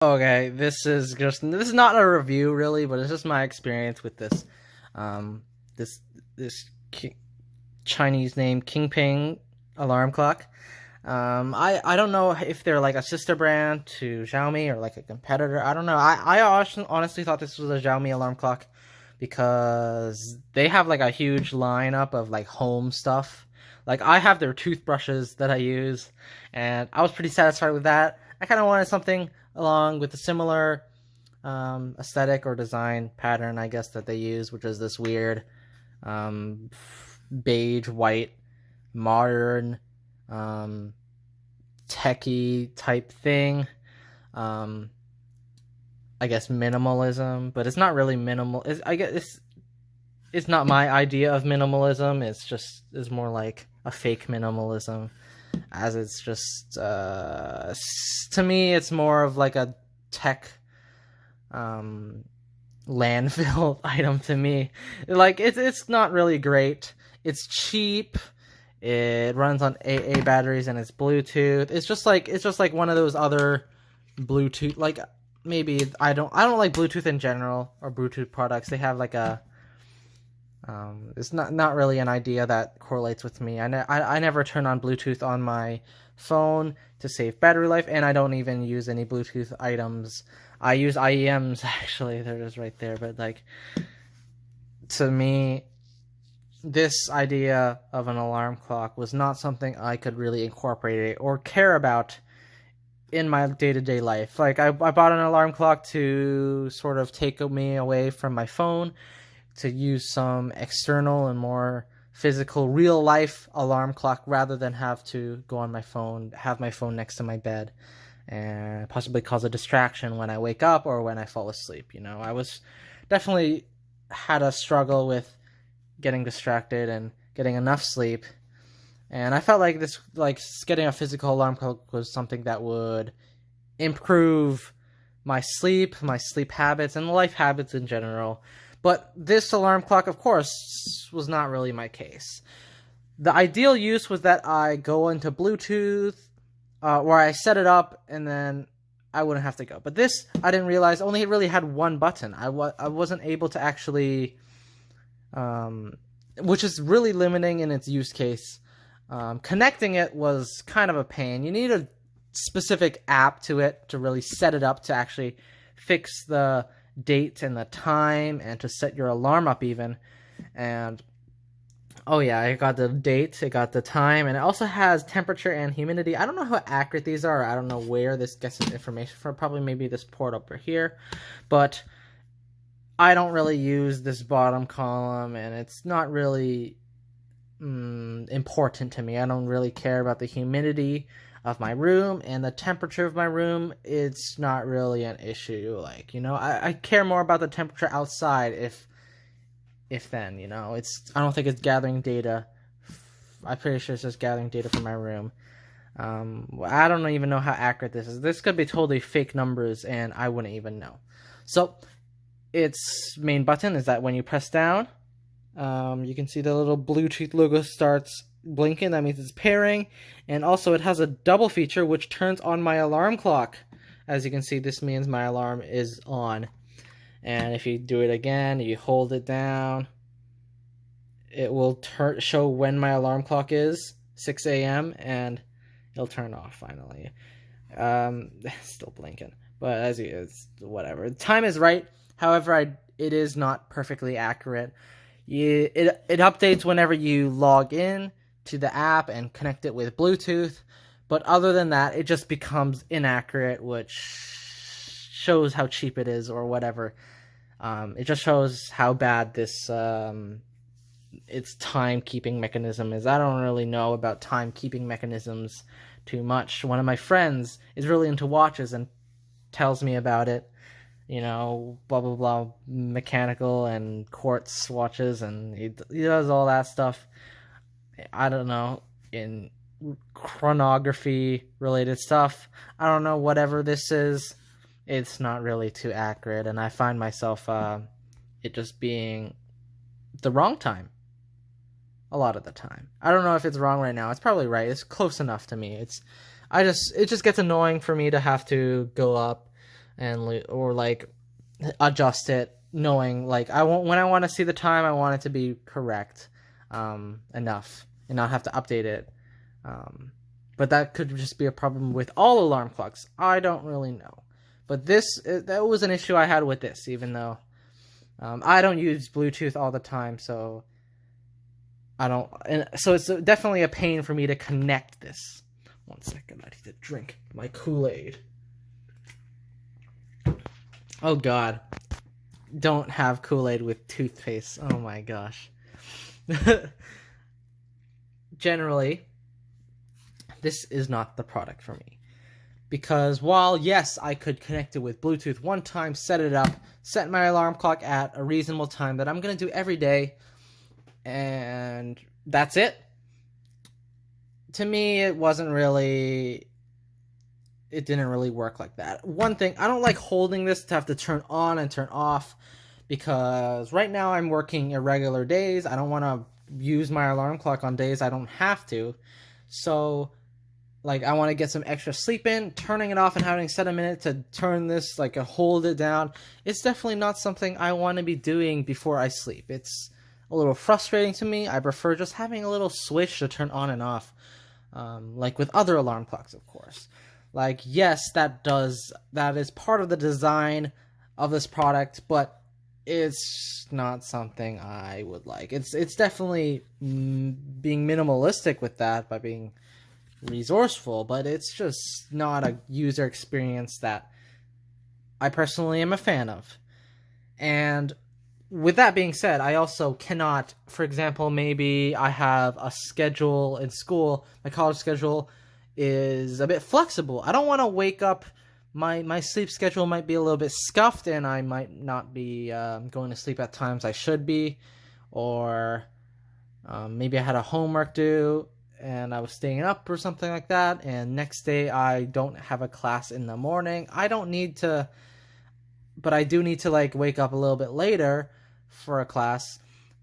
Okay, this is not a review really, but it's just my experience with this um this this Chinese name Qingping Alarm Clock. I don't know if they're like a sister brand to Xiaomi or like a competitor. I don't know. I honestly thought this was a Xiaomi alarm clock because they have like a huge lineup of like home stuff. Like I have their toothbrushes that I use, and I was pretty satisfied with that. I kind of wanted something along with a similar aesthetic or design pattern, I guess, that they use, which is this weird um, beige white modern um, techie type thing. Um, I guess minimalism, but it's not really minimal. I guess it's not my idea of minimalism. It's more like a fake minimalism, as it's just to me it's more of like a tech um landfill item to me. Like it's not really great. It's cheap. It runs on AA batteries and it's Bluetooth. It's just like one of those other Bluetooth, like maybe I don't like Bluetooth in general or Bluetooth products. They have like a it's not really an idea that correlates with me. I never turn on Bluetooth on my phone to save battery life, and I don't even use any Bluetooth items. I use IEMs actually. They're just right there. But like to me, this idea of an alarm clock was not something I could really incorporate or care about in my day-to-day life. Like I bought an alarm clock to sort of take me away from my phone, to use some external and more physical real life alarm clock rather than have to go on my phone, have my phone next to my bed and possibly cause a distraction when I wake up or when I fall asleep. I was definitely had a struggle with getting distracted and getting enough sleep. And I felt like getting a physical alarm clock was something that would improve my sleep habits, and life habits in general. But this alarm clock, of course, was not really my case. The ideal use was that I go into Bluetooth, where I set it up, and then I wouldn't have to go. But this, I didn't realize, only really had one button. I wasn't able to actually, which is really limiting in its use case. Connecting it was kind of a pain. You need a specific app to it to really set it up to actually fix the date and the time and to set your alarm up even. And oh yeah, I got the date, it got the time, and it also has temperature and humidity. I don't know how accurate these are. I don't know where this gets its information from. Probably maybe this port over here. But I don't really use this bottom column, and it's not really important to me. I don't really care about the humidity of my room, and the temperature of my room, it's not really an issue. Like, I care more about the temperature outside if then, I don't think it's gathering data. I'm pretty sure it's just gathering data from my room. I don't even know how accurate this is. This could be totally fake numbers and I wouldn't even know. So its main button is that when you press down, you can see the little Bluetooth logo starts blinking. That means it's pairing. And also it has a double feature which turns on my alarm clock. As you can see, this means my alarm is on. And if you do it again, you hold it down, it will show when my alarm clock is 6 a.m. and it'll turn off finally. Still blinking, but it's whatever. The time is right. However, it is not perfectly accurate. It updates whenever you log in to the app and connect it with Bluetooth, but other than that, it just becomes inaccurate, which shows how cheap it is or whatever. It just shows how bad this its timekeeping mechanism is. I don't really know about timekeeping mechanisms too much. One of my friends is really into watches and tells me about it. Blah blah blah, mechanical and quartz watches, and he does all that stuff. I don't know, in chronography related stuff. I don't know, whatever this is, it's not really too accurate, and I find myself it just being the wrong time a lot of the time. I don't know if it's wrong right now. It's probably right. It's close enough to me. It just gets annoying for me to have to go up or like adjust it, knowing like when I want to see the time, I want it to be correct enough and not have to update it. But that could just be a problem with all alarm clocks. I don't really know. But that was an issue I had with this, even though I don't use Bluetooth all the time, so I don't. And so it's definitely a pain for me to connect this. 1 second, I need to drink my Kool-Aid. Oh God, don't have Kool-Aid with toothpaste. Oh my gosh. Generally, this is not the product for me. Because while, yes, I could connect it with Bluetooth one time, set it up, set my alarm clock at a reasonable time that I'm going to do every day, and that's it. To me, it didn't really work like that. One thing, I don't like holding this to have to turn on and turn off, because right now I'm working irregular days. I don't want to use my alarm clock on days I don't have to. So like, I want to get some extra sleep in. Turning it off and having set a minute to turn this, like, hold it down, it's definitely not something I want to be doing before I sleep. It's a little frustrating to me. I prefer just having a little switch to turn on and off, like with other alarm clocks, of course. Like, yes, that is part of the design of this product, but it's not something I would like. It's definitely being minimalistic with that by being resourceful, but it's just not a user experience that I personally am a fan of. And with that being said, I also cannot, for example, maybe I have a schedule in school, my college schedule is a bit flexible. I don't want to wake up, my sleep schedule might be a little bit scuffed and I might not be going to sleep at times I should be, or maybe I had a homework due and I was staying up or something like that, and next day I don't have a class in the morning. I don't need to, but I do need to like wake up a little bit later for a class.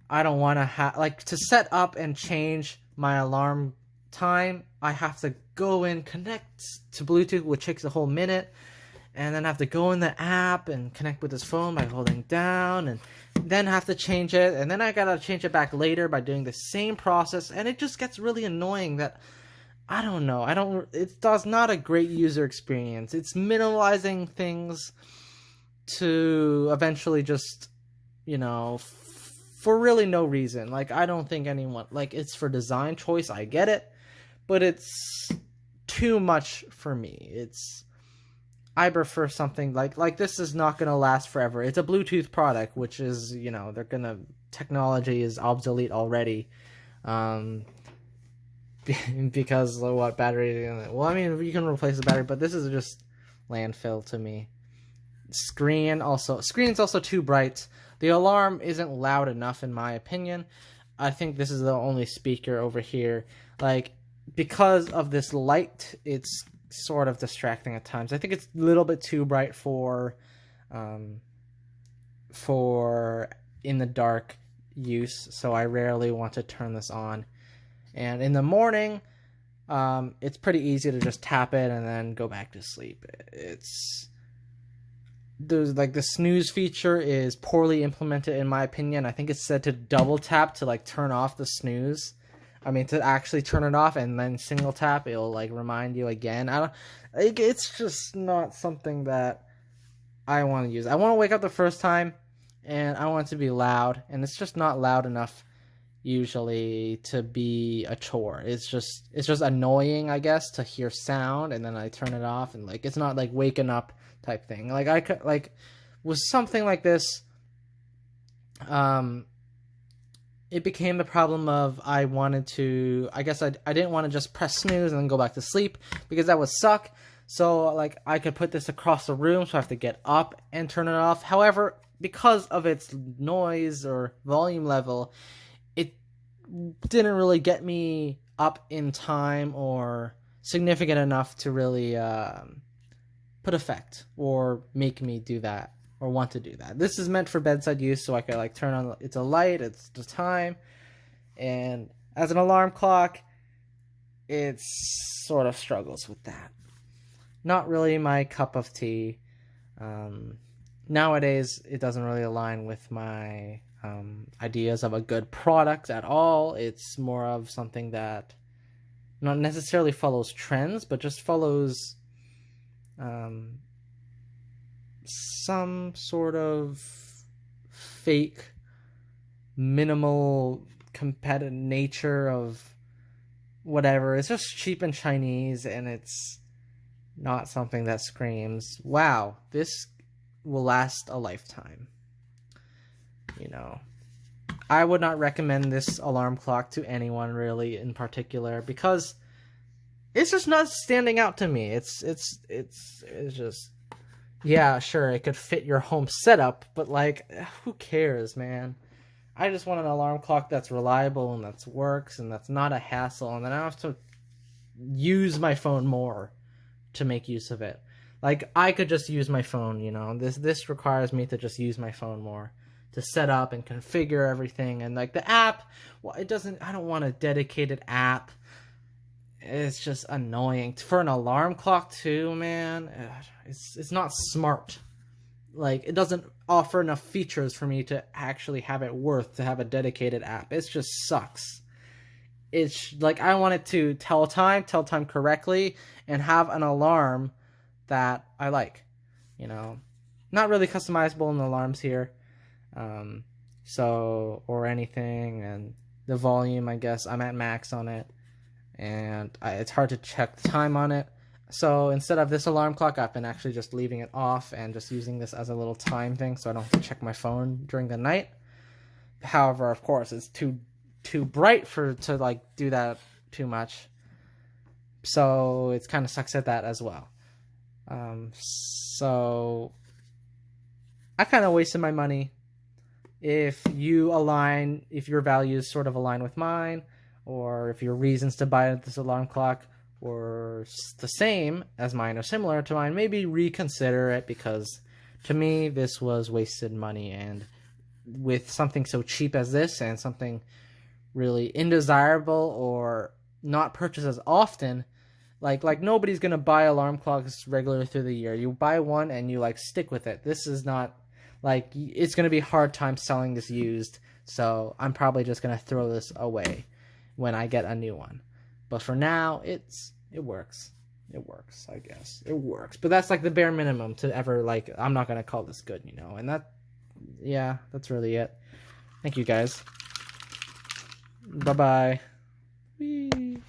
I don't want to to set up and change my alarm time. I have to go in, connect to Bluetooth, which takes a whole minute, and then have to go in the app and connect with his phone by holding down, and then have to change it, and then I gotta change it back later by doing the same process, and it just gets really annoying. That I don't know, it does not a great user experience. It's minimalizing things to eventually just, for really no reason. Like, I don't think anyone, like, it's for design choice, I get it, but it's too much for me. I prefer something like this is not going to last forever. It's a Bluetooth product, which is, technology is obsolete already. Because what battery? Well, I mean, you can replace the battery, but this is just landfill to me. Screen's also too bright. The alarm isn't loud enough, in my opinion. I think this is the only speaker over here. Like, because of this light, it's sort of distracting at times. I think it's a little bit too bright for in the dark use, so I rarely want to turn this on. And in the morning, it's pretty easy to just tap it and then go back to sleep. There's like the snooze feature is poorly implemented, in my opinion. I think it's said to double tap to like turn off the snooze. I mean, to actually turn it off, and then single tap, it'll like remind you again. It's just not something that I want to use. I want to wake up the first time, and I want it to be loud, and it's just not loud enough usually to be a chore. It's just annoying, I guess, to hear sound, and then I turn it off, and like it's not like waking up type thing. Like I could with something like this, it became the problem of I didn't want to just press snooze and then go back to sleep, because that would suck. So like I could put this across the room, so I have to get up and turn it off. However, because of its noise or volume level, it didn't really get me up in time or significant enough to really put effect or make me do that or want to do that. This is meant for bedside use, so I could like turn on, it's a light, it's the time, and as an alarm clock, it sort of struggles with that. Not really my cup of tea. Nowadays, it doesn't really align with my ideas of a good product at all. It's more of something that not necessarily follows trends, but just follows some sort of fake, minimal, competitive nature of whatever. It's just cheap and Chinese, and it's not something that screams, wow, this will last a lifetime. You know, I would not recommend this alarm clock to anyone really in particular, because it's just not standing out to me. It's just, yeah, sure, it could fit your home setup, but like, who cares, man? I just want an alarm clock that's reliable and that works and that's not a hassle, and then I don't have to use my phone more to make use of it. Like, I could just use my phone, you know. This requires me to just use my phone more to set up and configure everything. And like the app, well, I don't want a dedicated app. It's just annoying for an alarm clock too, man. It's not smart. Like, it doesn't offer enough features for me to actually have it worth to have a dedicated app. It just sucks. It's like, I want it to tell time correctly, and have an alarm that I like, you know. Not really customizable in the alarms here, or anything. And the volume, I guess I'm at max on it, and it's hard to check the time on it. So instead of this alarm clock, I've been actually just leaving it off and just using this as a little time thing, so I don't have to check my phone during the night. However, of course, it's too bright to like do that too much, so it kind of sucks at that as well. So I kind of wasted my money. If your values sort of align with mine, or if your reasons to buy this alarm clock were the same as mine or similar to mine, maybe reconsider it, because to me this was wasted money. And with something so cheap as this, and something really indesirable or not purchased as often, like nobody's gonna buy alarm clocks regularly through the year. You buy one and you like stick with it. This is not like, it's gonna be a hard time selling this used, so I'm probably just gonna throw this away when I get a new one. But for now, it works. It works, I guess. It works. But that's like the bare minimum to ever, like, I'm not gonna call this good, you know. And yeah, that's really it. Thank you, guys. Bye-bye. Whee!